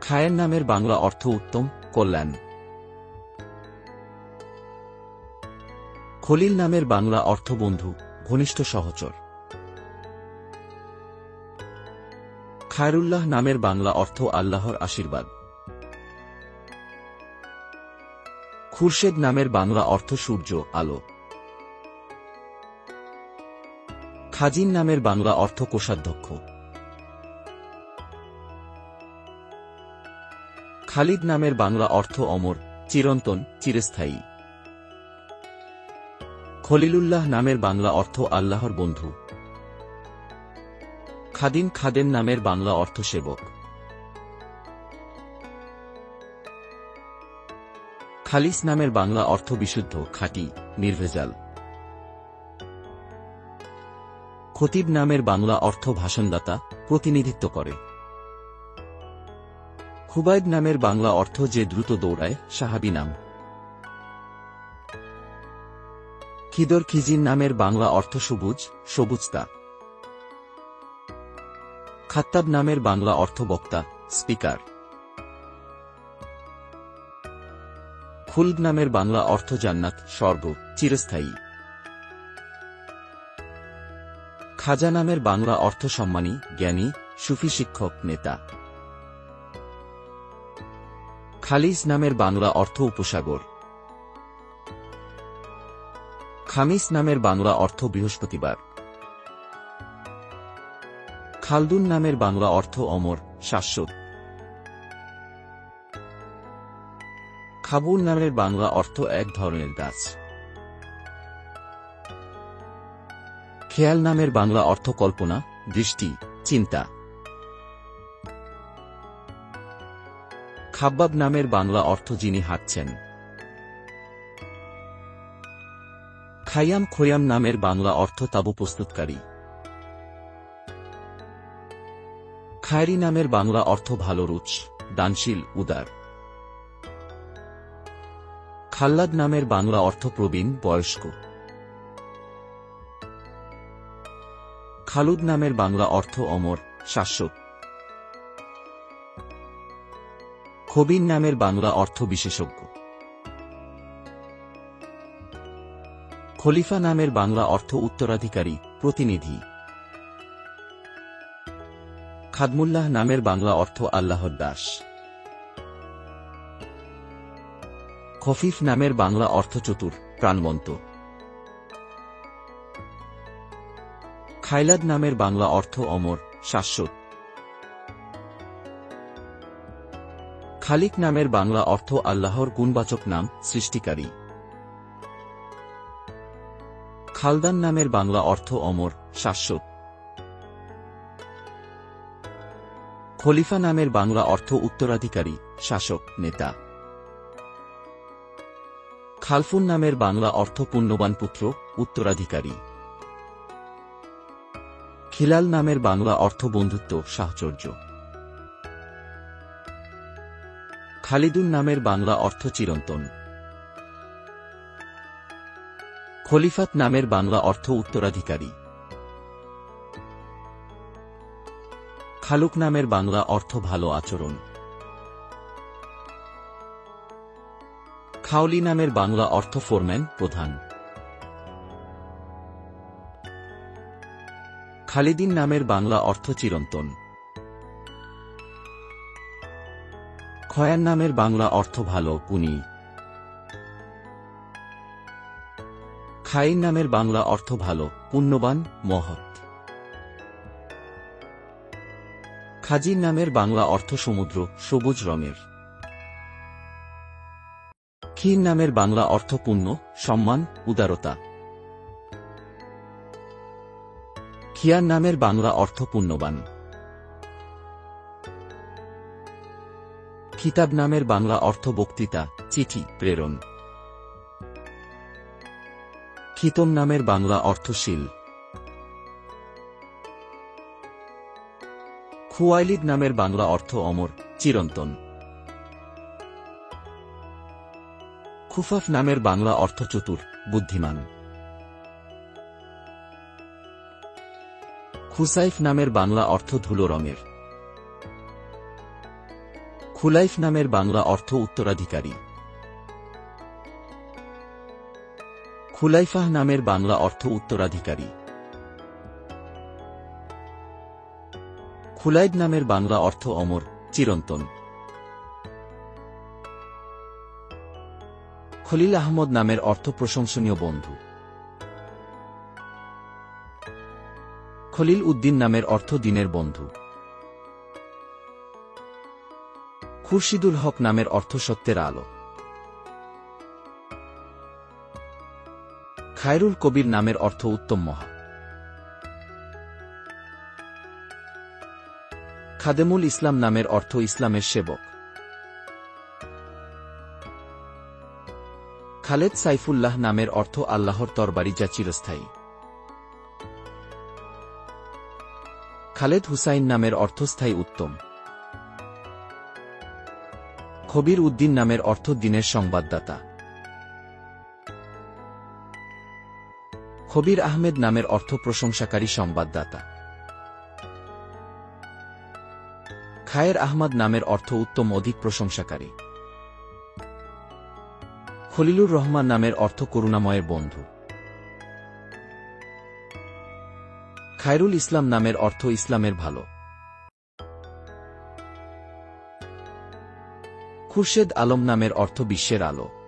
খায়ের নামের বাংলা অর্থ উত্তম, কল্যাণ। খলিল নামের বাংলা অর্থ বন্ধু, ঘনিষ্ঠ সহচর। খায়রুল্লাহ নামের বাংলা অর্থ আল্লাহর আশীর্বাদ। খুরশেদ নামের বাংলা অর্থ সূর্য, আলো। খাজিন নামের বাংলা অর্থ কোষাধ্যক্ষ। খালিদ নামের বাংলা অর্থ অমর, চিরন্তন, চিরস্থায়ী। খলিলুল্লাহ নামের বাংলা অর্থ আল্লাহর বন্ধু। খাদিম খাদেম নামের বাংলা অর্থ সেবক। খালিস নামের বাংলা অর্থ বিশুদ্ধ, খাঁটি, নির্ভেজাল। খতিব নামের বাংলা অর্থ ভাষণদাতা, প্রতিনিধিত্ব করে। খুবাইব নামের বাংলা অর্থ যে দ্রুত দৌড়ায়, সাহাবী নাম। খিদর খিজিন নামের বাংলা অর্থ সবুজ, সবুজতা। খাত্তাব নামের বাংলা অর্থ বক্তা, স্পিকার। খুলদ নামের বাংলা অর্থ জান্নাত, স্বর্গ, চিরস্থায়ী। খাজা নামের বাংলা অর্থ সম্মানী, জ্ঞানী, সুফি শিক্ষক, নেতা। খালিজ নামের বাংলা অর্থ উপসাগর। খামিস নামের বাংলা অর্থ বৃহস্পতিবার। খালদুন নামের বাংলা অর্থ অমর, শাশ্বত। খাবুর নামের বাংলা অর্থ এক ধরনের গাছ। খেয়াল নামের বাংলা অর্থ কল্পনা, দৃষ্টি, চিন্তা। খাব্বাব নামের বাংলা অর্থ যিনি হাঁটছেন। খাইয়াম খোয়াম নামের বাংলা অর্থ তাবু প্রস্তুতকারী। খায়রি নামের বাংলা অর্থ ভালো রুচ, দানশীল, উদার। খাল্লাদ নামের বাংলা অর্থ প্রবীণ, বয়স্ক। খালুদ নামের বাংলা অর্থ অমর, শাশ্বত। খবির নামের বাংলা অর্থ বিশেষজ্ঞ। খলিফা নামের বাংলা অর্থ উত্তরাধিকারী, প্রতিনিধি। খাদমুল্লাহ নামের বাংলা অর্থ আল্লাহর দাস। খফিফ নামের বাংলা অর্থ চতুর, প্রাণবন্ত। খায়লাদ নামের বাংলা অর্থ অমর, শাশ্বত। খালিক নামের বাংলা অর্থ আল্লাহর গুণবাচক নাম, সৃষ্টিকারী। খালদান নামের বাংলা অর্থ অমর, শাশ্বত। খলিফা নামের বাংলা অর্থ উত্তরাধিকারী, শাসক, নেতা। খালফুন নামের বাংলা অর্থ পুণ্যবান পুত্র, উত্তরাধিকারী। খিলাল নামের বাংলা অর্থ বন্ধুত্ব, সাহচর্য। খালিদুন নামের বাংলা অর্থ চিরন্তন। খলিফাত নামের বাংলা অর্থ উত্তরাধিকারী। খালুক নামের বাংলা অর্থ ভালো আচরণ। খাওলি নামের বাংলা অর্থ ফোরম্যান, প্রধান। খালিদিন নামের বাংলা অর্থ চিরন্তন। খয়ান নামের বাংলা অর্থ ভালো, গুণী। খাইন নামের বাংলা অর্থ ভালো, পুণ্যবান, মহৎ। খাজিন নামের বাংলা অর্থ সমুদ্র, সবুজ রঙের। খিন নামের বাংলা অর্থ পুণ্য, সম্মান, উদারতা। খিয়ার নামের বাংলা অর্থ পুণ্যবান। খিতাব নামের বাংলা অর্থ বক্তৃতা, চিঠি, প্রেরণ। খিতম নামের বাংলা অর্থ শীল। খুয়াইলিদ নামের বাংলা অর্থ অমর, চিরন্তন। খুফাফ নামের বাংলা অর্থ চতুর, বুদ্ধিমান। খুসাইফ নামের বাংলা অর্থ ধুলো রঙের। খুলাইফ নামের বাংলা অর্থ উত্তরাধিকারী। খুলাইফাহ নামের বাংলা অর্থ উত্তরাধিকারী। খুলাইদ নামের বাংলা অর্থ অমর, চিরন্তন। খলিল আহমদ নামের অর্থ প্রশংসনীয় বন্ধু। খলিল উদ্দিন নামের অর্থ দিনের বন্ধু। খুরশিদুল হক নামের অর্থ সত্যের আলো। খায়রুল কবির নামের অর্থ উত্তম মহা। খাদেমুল ইসলাম নামের অর্থ ইসলামের সেবক। খালেদ সাইফুল্লাহ নামের অর্থ আল্লাহর তরবারি যা চিরস্থায়ী। খালেদ হুসাইন নামের অর্থ স্থায়ী উত্তম। খবির উদ্দিন নামের অর্থ দিনের সংবাদদাতা। খবির আহমেদ নামের অর্থ প্রশংসাকারী সংবাদদাতা। খায়ের আহমদ নামের অর্থ উত্তম অধিক প্রশংসাকারী। খলিলুর রহমান নামের অর্থ করুণাময়ের বন্ধু। খায়রুল ইসলাম নামের অর্থ ইসলামের ভালো। খুরশেদ আলম নামের অর্থ বিশ্বের আলো।